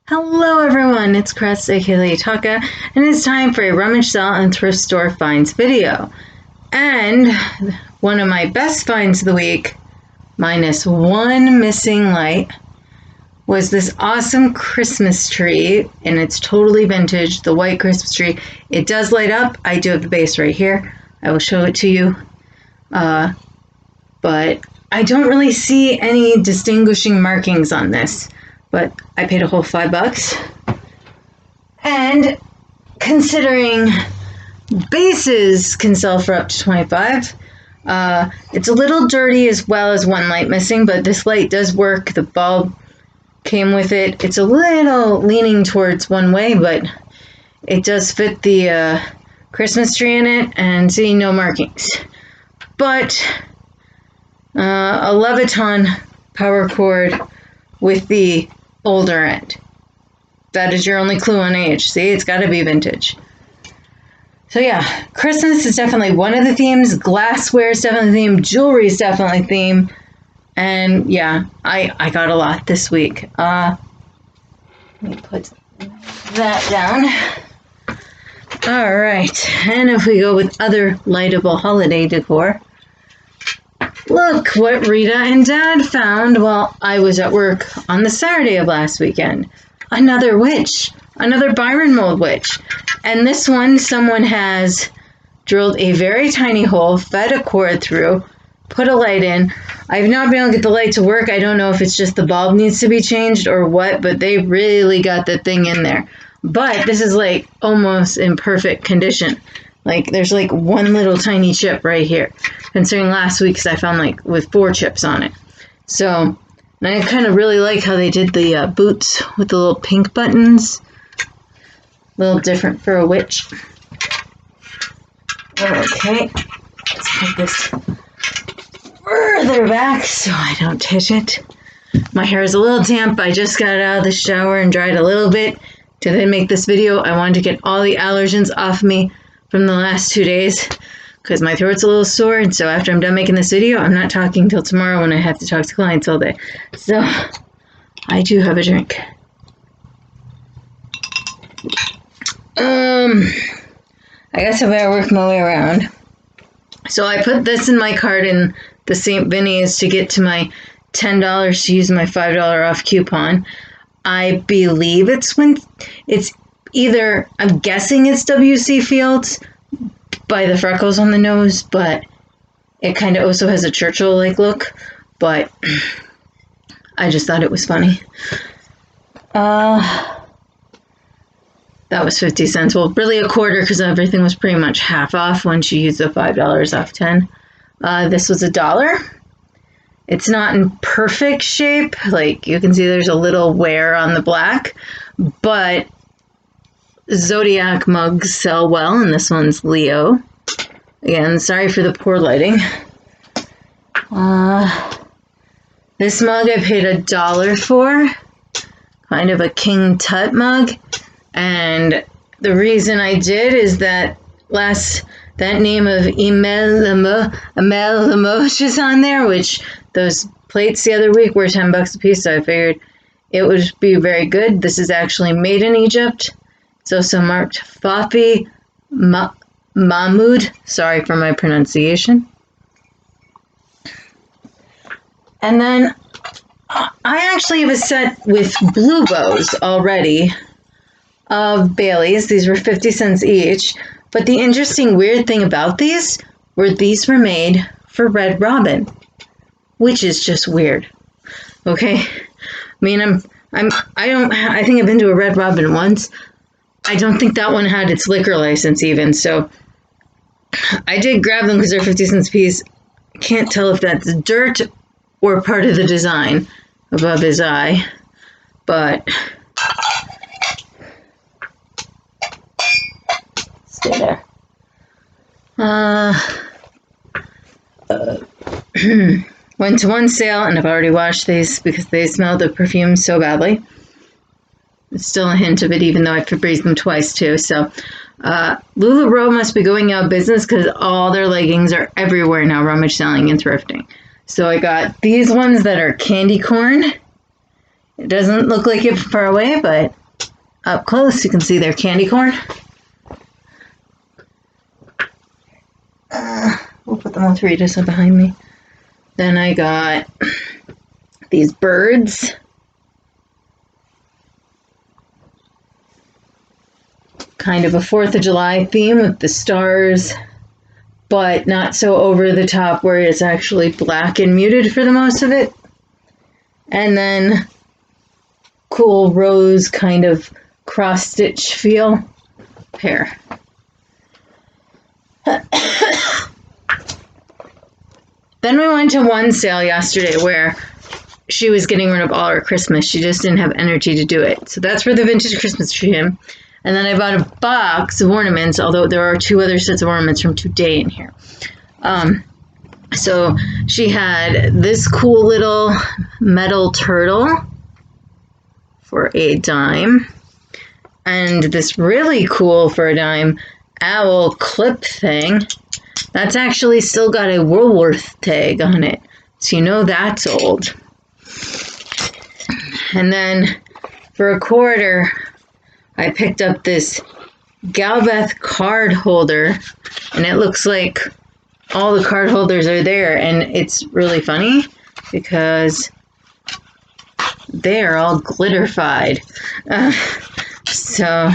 Hello everyone, it's Cress aka Taka, and it's time for a rummage sale and thrift store finds video. And one of my best finds of the week, minus one missing light, was this awesome Christmas tree, and it's totally vintage, the white Christmas tree. It does light up. I do have the base right here. I will show it to you. But I don't really see any distinguishing markings on this. But I paid a whole $5. And considering bases can sell for up to $25, it's a little dirty as well as one light missing, but this light does work. The bulb came with it. It's a little leaning towards one way, but it does fit the Christmas tree in it, and see, no markings. But a Leviton power cord with the older end. That is your only clue on age. See, it's got to be vintage. So yeah, Christmas is definitely one of the themes. Glassware is definitely a theme. Jewelry is definitely a theme. And yeah, I got a lot this week. Let me put that down. All right, and if we go with other lightable holiday decor, look what Rita and Dad found while I was at work on the Saturday of last weekend. Another witch, another Byron mold witch. And this one, someone has drilled a very tiny hole, fed a cord through, put a light in. I've not been able to get the light to work. I don't know if it's just the bulb needs to be changed or what, but they really got the thing in there. But this is like almost in perfect condition. Like there's like one little tiny chip right here, considering last week's I found like with 4 chips on it. So, and I kind of really like how they did the boots with the little pink buttons. A little different for a witch. Okay, let's put this further back so I don't touch it. My hair is a little damp. I just got out of the shower and dried a little bit to then make this video. I wanted to get all the allergens off me from the last 2 days because my throat's a little sore, and so after I'm done making this video, I'm not talking till tomorrow when I have to talk to clients all day. So I do have a drink. I guess I better work my way around. So I put this in my cart in the St. Vinny's to get to my $10 to use my $5 off coupon. I believe it's either, I'm guessing it's W.C. Fields by the freckles on the nose, but it kind of also has a Churchill-like look, but I just thought it was funny. That was 50 cents. Well, really a quarter because everything was pretty much half off once you use the $5 off 10. This was $1. It's not in perfect shape. Like you can see there's a little wear on the black, but Zodiac mugs sell well, and this one's Leo. Again, sorry for the poor lighting. This mug I paid $1 for. Kind of a King Tut mug. And the reason I did is that that name of Amel Limoges is on there, which those plates the other week were $10 a piece, so I figured it would be very good. This is actually made in Egypt. It's also marked Fafi Mahmoud. Sorry for my pronunciation. And then I actually have a set with blue bows already of Bailey's. These were 50 cents each. But the interesting weird thing about these were made for Red Robin, which is just weird. Okay? I mean, I think I've been to a Red Robin once. I don't think that one had its liquor license even, so I did grab them because they're 50 cents a piece. I can't tell if that's dirt or part of the design above his eye, but stay there. Went to one sale, and I've already washed these because they smell the perfume so badly. It's still a hint of it, even though I've Febrezed them twice too. So LuLaRoe must be going out of business because all their leggings are everywhere now, rummage selling and thrifting. So I got these ones that are candy corn It doesn't look like it from far away, but up close you can see their candy corn. We'll put the margaritas up behind me. Then I got these birds. Kind of a 4th of July theme with the stars, but not so over the top where it's actually black and muted for the most of it. And then cool rose kind of cross stitch feel pair. Then we went to one sale yesterday where she was getting rid of all her Christmas. She just didn't have energy to do it. So that's for the vintage Christmas tree. And then I bought a box of ornaments, although there are 2 other sets of ornaments from today in here. So she had this cool little metal turtle for a dime, and this really cool for a dime owl clip thing. That's actually still got a Woolworth tag on it, so you know that's old. And then for a quarter, I picked up this Galbeth card holder, and it looks like all the card holders are there, and it's really funny because they are all glitterified. So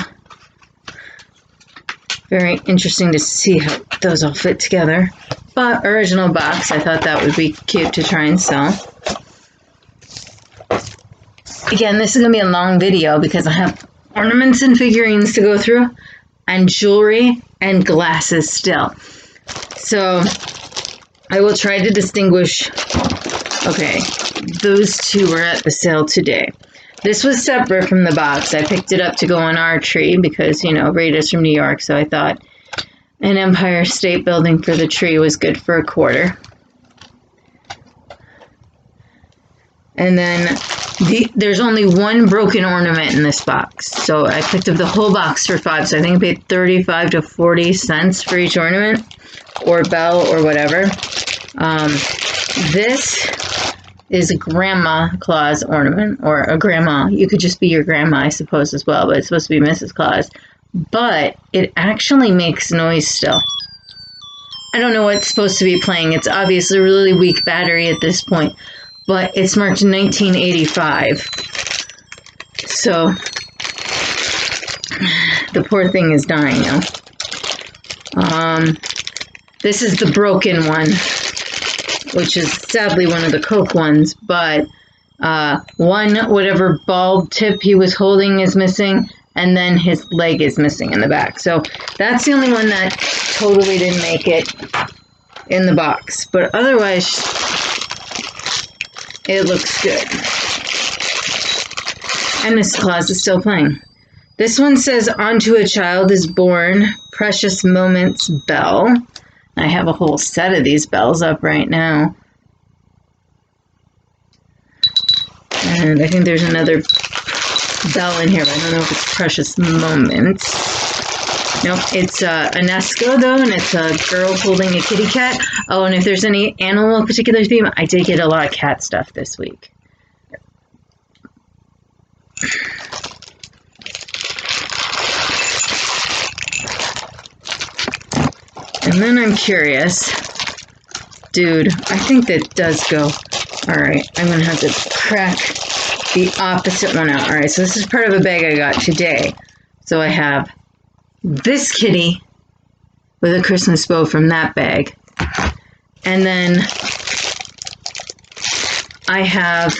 very interesting to see how those all fit together. But original box, I thought that would be cute to try and sell. Again, this is going to be a long video because I have ornaments and figurines to go through, and jewelry and glasses still. So I will try to distinguish. Okay, those 2 were at the sale today. This was separate from the box. I picked it up to go on our tree because, you know, Rita's from New York, so I thought an Empire State Building for the tree was good for a quarter. And then there's only 1 broken ornament in this box. So I picked up the whole box for $5. So I think I paid 35 to 40 cents for each ornament or bell or whatever. This is a Grandma Claus ornament, or a grandma. You could just be your grandma, I suppose, as well, but it's supposed to be Mrs. Claus. But it actually makes noise still. I don't know what's supposed to be playing. It's obviously a really weak battery at this point, but it's marked 1985. So the poor thing is dying now. This is the broken one, which is sadly one of the Coke ones, but whatever bulb tip he was holding is missing, and then his leg is missing in the back. So that's the only one that totally didn't make it in the box, but otherwise it looks good. And Miss Claus is still playing. This one says, "Onto a Child is Born, Precious Moments Bell." I have a whole set of these bells up right now. And I think there's another bell in here, but I don't know if it's Precious Moments. Nope, it's Anesco though, and it's a girl holding a kitty cat. Oh, and if there's any animal particular theme, I did get a lot of cat stuff this week. And then I'm curious, dude, I think that does go. All right, I'm gonna have to crack the opposite one out. All right, so this is part of a bag I got today. So I have this kitty with a Christmas bow from that bag. And then I have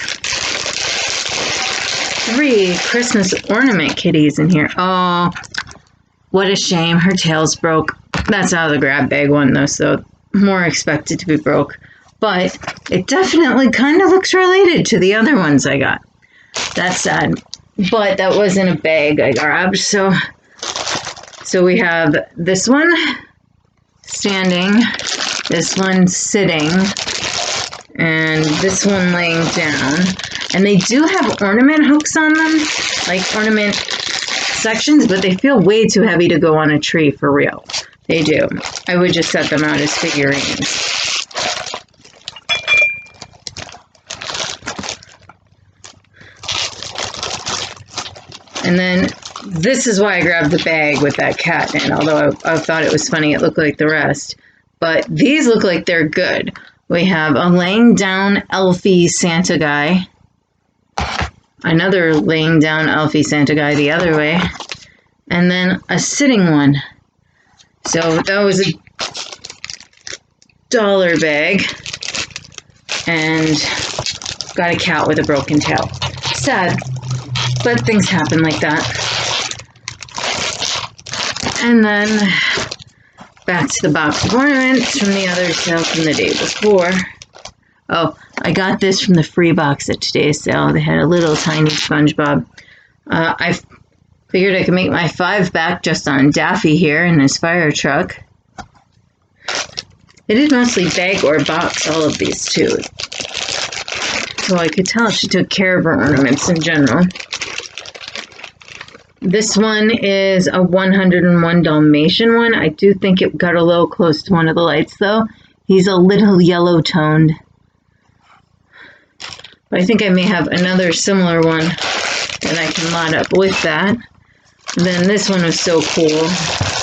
3 Christmas ornament kitties in here. Oh, what a shame, her tail's broke. That's out of the grab bag one though, so more expected to be broke. But it definitely kind of looks related to the other ones I got. That's sad. But that was in a bag I grabbed. So we have this one standing, this one sitting, and this one laying down. And they do have ornament hooks on them, like ornament sections, but they feel way too heavy to go on a tree for real. They do. I would just set them out as figurines. And then this is why I grabbed the bag with that cat in, although I thought it was funny it looked like the rest. But these look like they're good. We have a laying down Elfie Santa guy. Another laying down Elfie Santa guy the other way. And then a sitting one. So that was a $1 bag. And got a cat with a broken tail. Sad, but things happen like that. And then back to the box of ornaments from the other sale from the day before. Oh, I got this from the free box at today's sale. They had a little tiny SpongeBob. I figured I could make my 5 back just on Daffy here in his fire truck. They did mostly bag or box all of these too. So I could tell she took care of her ornaments in general. This one is a 101 Dalmatian one. I do think it got a little close to one of the lights though. He's a little yellow toned. But I think I may have another similar one that I can lot up with that. And then this one was so cool.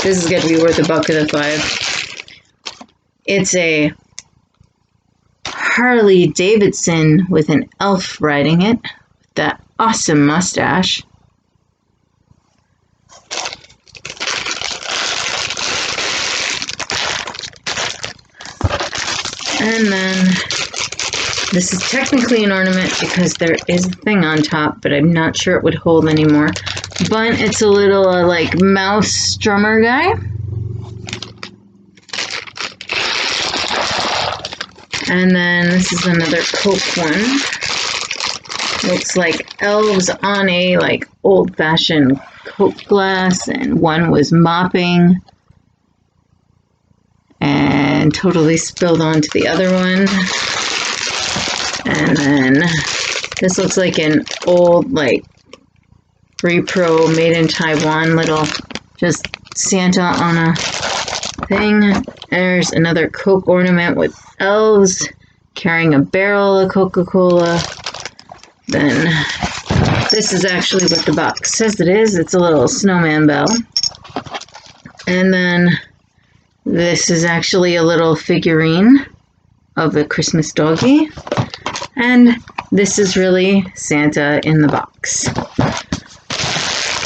This is going to be worth $1.05. It's a Harley Davidson with an elf riding it. With that awesome mustache. And then this is technically an ornament because there is a thing on top, but I'm not sure it would hold anymore. But it's a little like mouse strummer guy. And then this is another Coke one. Looks like elves on a like old-fashioned Coke glass, and one was mopping and totally spilled onto the other one. And then this looks like an old like repro made in Taiwan little just Santa on a thing. There's another Coke ornament with elves carrying a barrel of Coca-Cola. Then this is actually what the box says it is. It's a little snowman bell. And then this is actually a little figurine of the Christmas doggy. And this is really Santa in the box.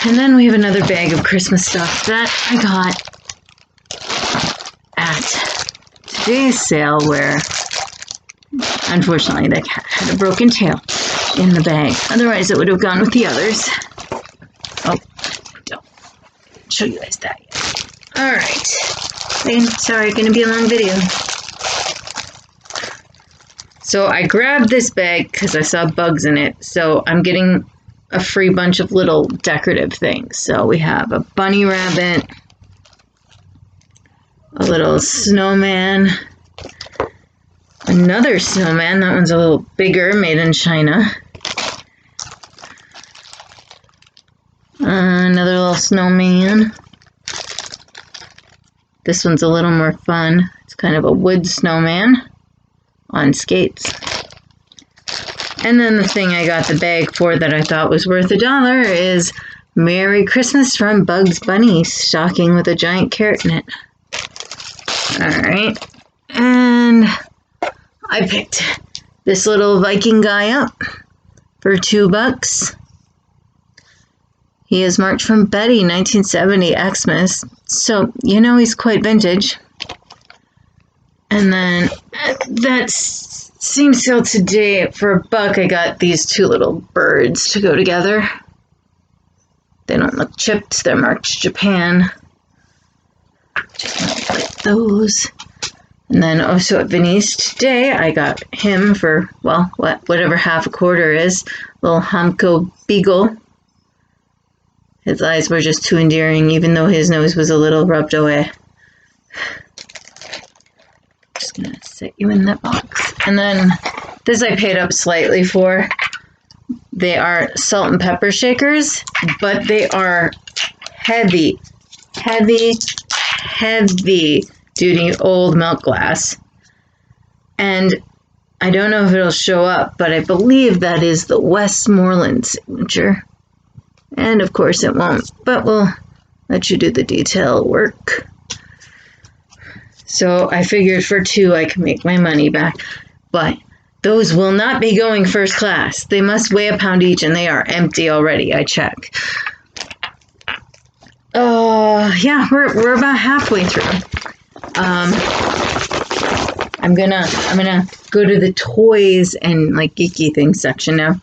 And then we have another bag of Christmas stuff that I got at today's sale, where unfortunately the cat had a broken tail in the bag. Otherwise it would have gone with the others. Oh, don't show you guys that yet. Alright. Sorry, gonna be a long video. So I grabbed this bag because I saw bugs in it. So I'm getting a free bunch of little decorative things. So we have a bunny rabbit, a little snowman, another snowman. That one's a little bigger, made in China. Another little snowman. This one's a little more fun. It's kind of a wood snowman on skates. And then the thing I got the bag for that I thought was worth $1 is Merry Christmas from Bugs Bunny stocking with a giant carrot in it. Alright. And I picked this little Viking guy up for $2. He is marked from Betty, 1970 Xmas. So, you know he's quite vintage. And then that seems sale today for $1. I got these 2 little birds to go together. They don't look chipped. They're marked Japan. Just like those. And then also at Venice today, I got him for, well, whatever half a quarter is. Little Hamco Beagle. His eyes were just too endearing, even though his nose was a little rubbed away. Just gonna set you in that box. And then this I paid up slightly for. They are salt and pepper shakers, but they are heavy duty old milk glass. And I don't know if it'll show up, but I believe that is the Westmoreland signature. And of course it won't, but we'll let you do the detail work. So I figured for 2 I can make my money back, but those will not be going first class. They must weigh a pound each, and they are empty already. I checked. Yeah, we're about halfway through. I'm gonna go to the toys and like geeky things section now.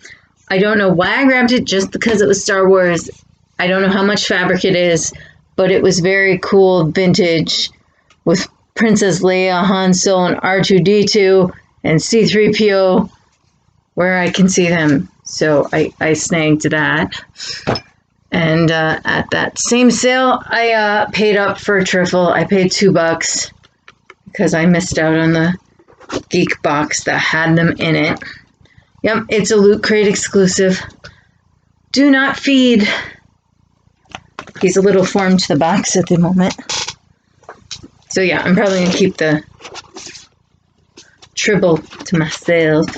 I don't know why I grabbed it, just because it was Star Wars. I don't know how much fabric it is, but it was very cool, vintage, with Princess Leia, Han Solo, and R2-D2, and C-3PO, where I can see them. So I snagged that. And at that same sale, I paid up for a trifle. I paid $2 because I missed out on the geek box that had them in it. Yep, it's a Loot Crate exclusive. Do not feed. He's a little foreign to the box at the moment. So yeah, I'm probably going to keep the Tribble to myself.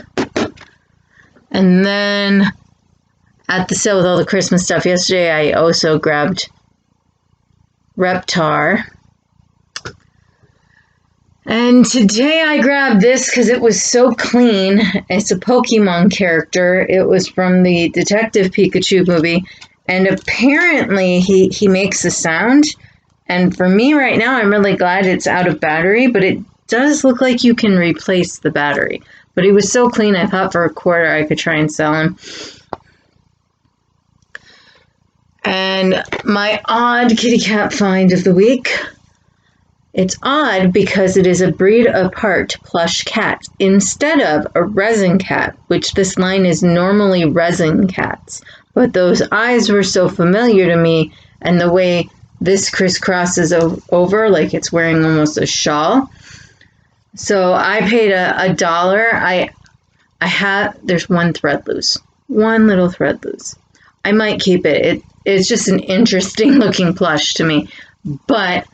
And then at the sale with all the Christmas stuff yesterday, I also grabbed Reptar. And today I grabbed this because it was so clean. It's a Pokemon character. It was from the Detective Pikachu movie. And apparently he makes a sound. And for me right now, I'm really glad it's out of battery. But it does look like you can replace the battery. But he was so clean, I thought for $1 I could try and sell him. And my odd kitty cat find of the week. It's odd because it is a breed apart plush cat instead of a resin cat, which this line is normally resin cats. But those eyes were so familiar to me, and the way this crisscrosses over like it's wearing almost a shawl. So I paid $1. There's one thread loose. One little thread loose. I might keep it. It's just an interesting looking plush to me. But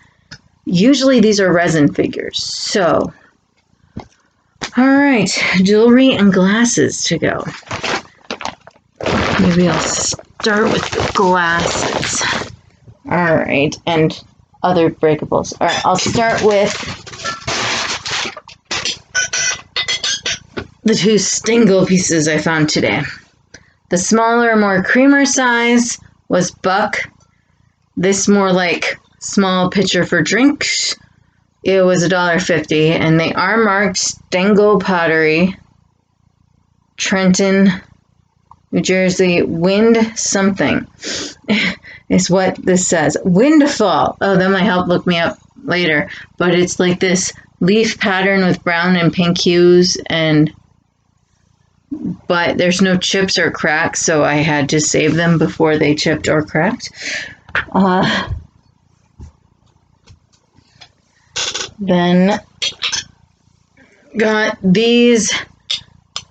usually these are resin figures. So, all right, jewelry and glasses to go. Maybe I'll start with the glasses. All right, and other breakables. All right, I'll start with the 2 Stingle pieces I found today. The smaller, more creamer size was $1. This more like small pitcher for drinks, it was $1.50, and they are marked Stengo Pottery, Trenton, New Jersey, wind something is what this says. Windfall. Oh, that might help look me up later, but it's like this leaf pattern with brown and pink hues, but there's no chips or cracks, so I had to save them before they chipped or cracked. Then got these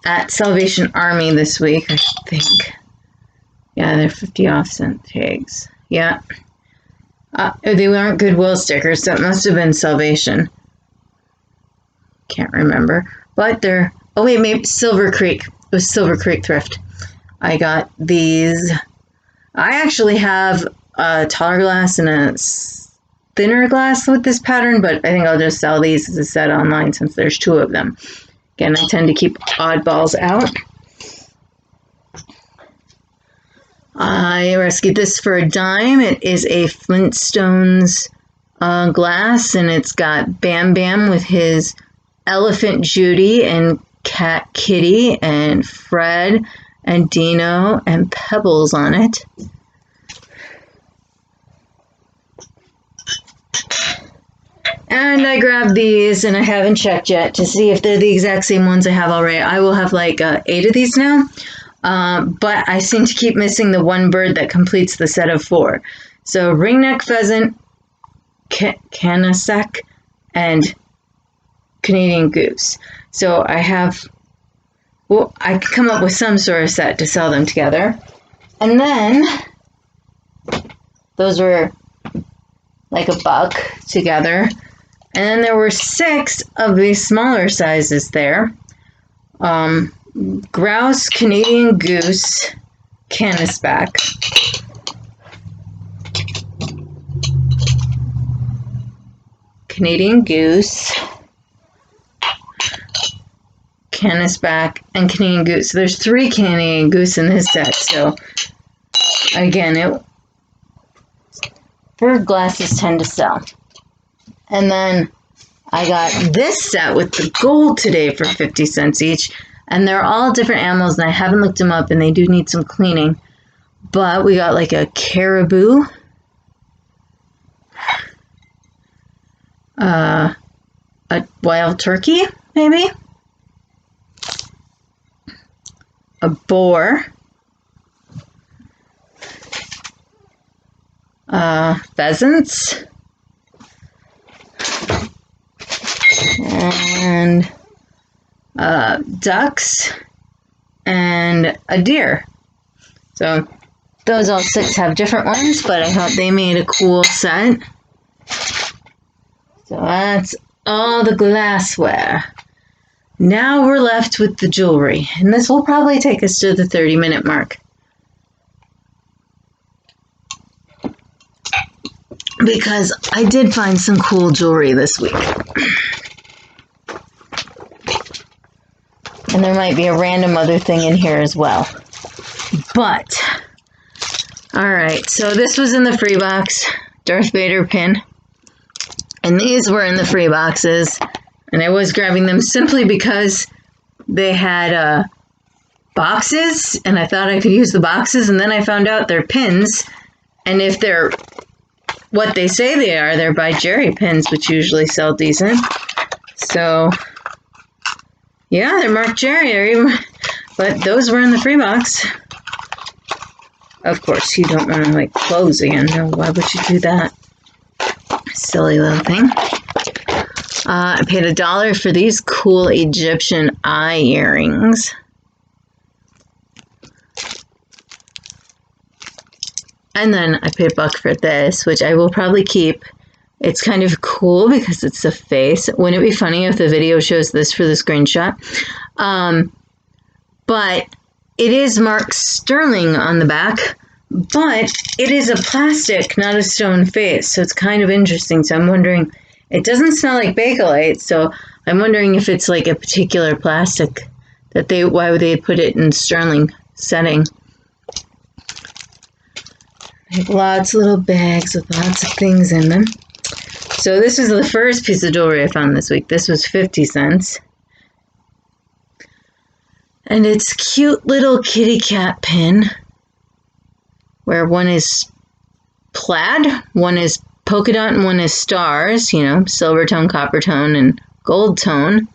at Salvation Army this week, I think. Yeah, they're 50 off cent tags. Yeah. They weren't Goodwill stickers. That must have been Salvation. Can't remember. But they're... Oh, wait, maybe Silver Creek. It was Silver Creek Thrift. I got these. I actually have a taller glass and a thinner glass with this pattern, but I think I'll just sell these as a set online since there's 2 of them. Again, I tend to keep oddballs out. I rescued this for $0.10. It is a Flintstones glass, and it's got Bam Bam with his elephant Judy and cat Kitty and Fred and Dino and Pebbles on it. And I grabbed these, and I haven't checked yet to see if they're the exact same ones I have already. I will have like 8 of these now, but I seem to keep missing the one bird that completes the set of 4. So ringneck pheasant, canasac, and Canadian goose. So I have, well, I can come up with some sort of set to sell them together. And then those were like $1 together. And then there were 6 of these smaller sizes there. Grouse, Canadian goose, canvasback. Canadian Goose, Canisback, and Canadian Goose. So there's 3 Canadian Goose in this set. So again, bird glasses tend to sell. And then I got this set with the gold today for 50 cents each. And they're all different animals, and I haven't looked them up, and they do need some cleaning. But we got like a caribou, a wild turkey, maybe, a boar, pheasants, and ducks, and a deer. So those all 6 have different ones, but I thought they made a cool set. So that's all the glassware. Now we're left with the jewelry, and this will probably take us to the 30-minute mark. Because I did find some cool jewelry this week. And there might be a random other thing in here as well. But, alright, so this was in the free box, Darth Vader pin. And these were in the free boxes. And I was grabbing them simply because they had boxes, and I thought I could use the boxes, and then I found out they're pins. And if they're what they say they are, they're by Jerry pins, which usually sell decent. So, yeah, they're marked Jerry, but those were in the free box. Of course, you don't want to like close again. No, why would you do that? Silly little thing. I paid $1 for these cool Egyptian eye earrings. And then I paid $1 for this, which I will probably keep. It's kind of cool because it's the face. Wouldn't it be funny if the video shows this for the screenshot? But it is marked sterling on the back, but it is a plastic, not a stone face. So it's kind of interesting. So I'm wondering, it doesn't smell like Bakelite, so I'm wondering if it's like a particular plastic that why would they put it in sterling setting? They have lots of little bags with lots of things in them. So this was the first piece of jewelry I found this week. This was 50 cents. And it's a cute little kitty cat pin where one is plaid, one is polka dot, and one is stars, you know, silver tone, copper tone, and gold tone.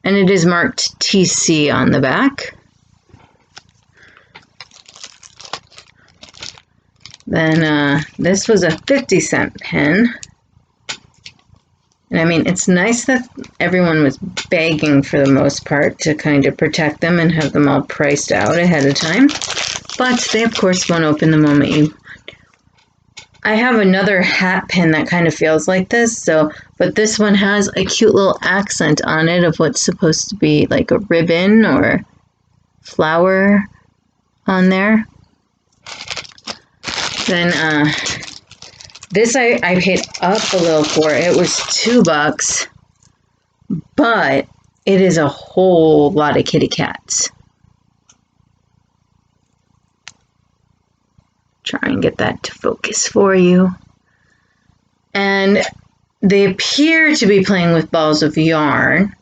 And it is marked TC on the back. Then this was a 50-cent pin. And I mean, it's nice that everyone was begging for the most part to kind of protect them and have them all priced out ahead of time. But they, of course, won't open the moment you... I have another hat pin that kind of feels like this, but this one has a cute little accent on it of what's supposed to be like a ribbon or flower on there. Then this I paid up a little for. It was $2, but it is a whole lot of kitty cats. Try and get that to focus for you. And they appear to be playing with balls of yarn.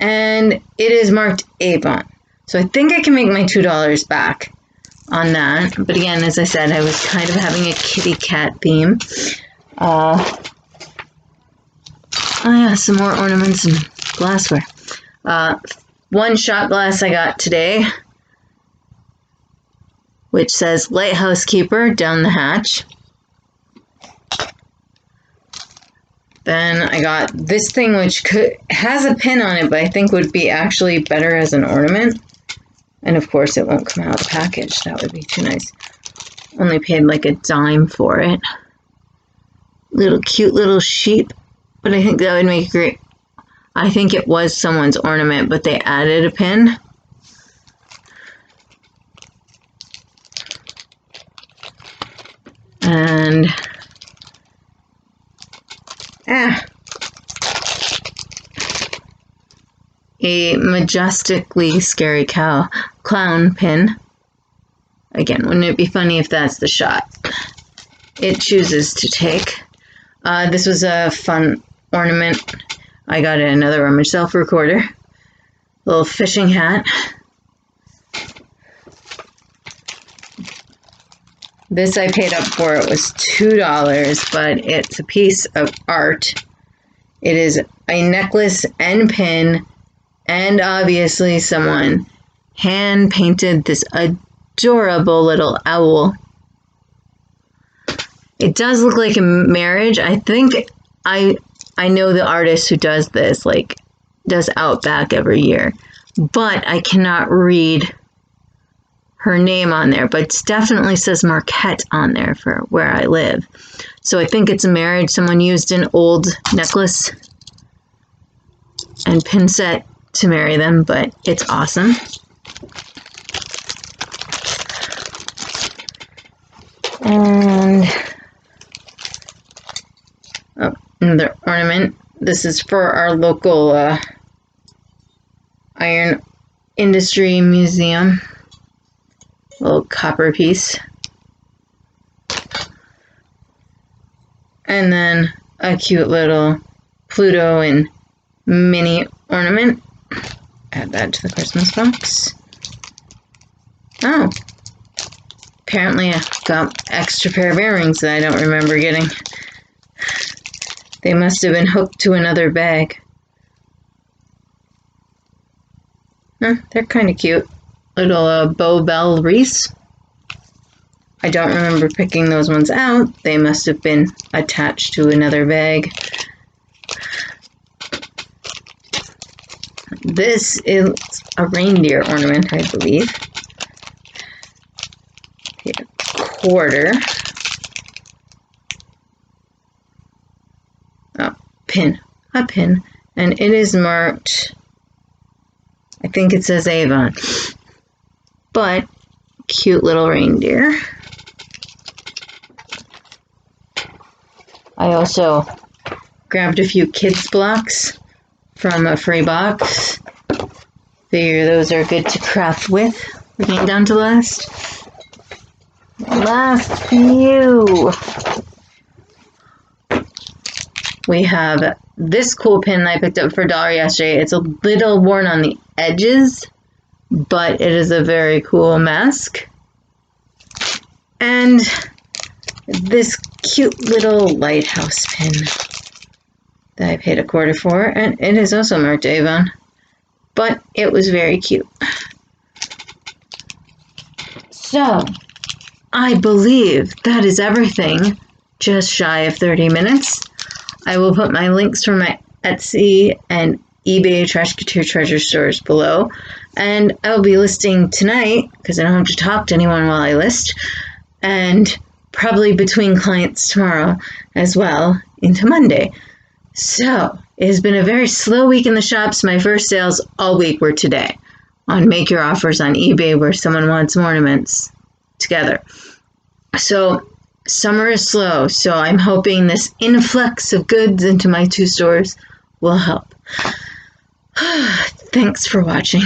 And it is marked Avon. So I think I can make my $2 back on that. But again, as I said, I was kind of having a kitty cat theme. Oh yeah, some more ornaments and glassware. One shot glass I got today, which says Lighthouse Keeper down the hatch. Then I got this thing, which has a pin on it, but I think would be actually better as an ornament. And of course, it won't come out of the package. That would be too nice. Only paid like $0.10 for it. Cute little sheep. But I think that would make great. I think it was someone's ornament, but they added a pin. And a majestically scary clown pin. Again, wouldn't it be funny if that's the shot it chooses to take? This was a fun ornament. I got it another Rummage self-recorder. Little fishing hat. This I paid up for. It was $2, but it's a piece of art. It is a necklace and pin, and obviously someone hand painted this adorable little owl. It does look like a marriage. I think I know the artist who does this, like does Outback every year, but I cannot read her name on there, but it definitely says Marquette on there for where I live. So I think it's a marriage. Someone used an old necklace and pin set to marry them, but it's awesome. And another ornament. This is for our local iron industry museum. Little copper piece. And then a cute little Pluto and Minnie ornament. Add that to the Christmas box. Oh. Apparently I got extra pair of earrings that I don't remember getting. They must have been hooked to another bag. They're kind of cute. Little bow bell wreaths. I don't remember picking those ones out. They must have been attached to another bag. This is a reindeer ornament, I believe. Paid $1. Oh, pin. A pin. And it is marked, I think it says Avon. But cute little reindeer. I also grabbed a few kids blocks from a free box. Figure those are good to craft with. We're getting down to the last few. We have this cool pin that I picked up for $1 yesterday. It's a little worn on the edges, but it is a very cool mask. And this cute little lighthouse pin that I paid $1 for, and it is also marked Avon, but it was very cute. So, I believe that is everything, just shy of 30 minutes. I will put my links for my Etsy and eBay Trashkateer Treasures stores below, and I will be listing tonight because I don't have to talk to anyone while I list, and probably between clients tomorrow as well into Monday. So it has been a very slow week in the shops. My first sales all week were today on Make Your Offers on eBay, where someone wants some ornaments together. So summer is slow, so I'm hoping this influx of goods into my 2 stores will help. Thanks for watching.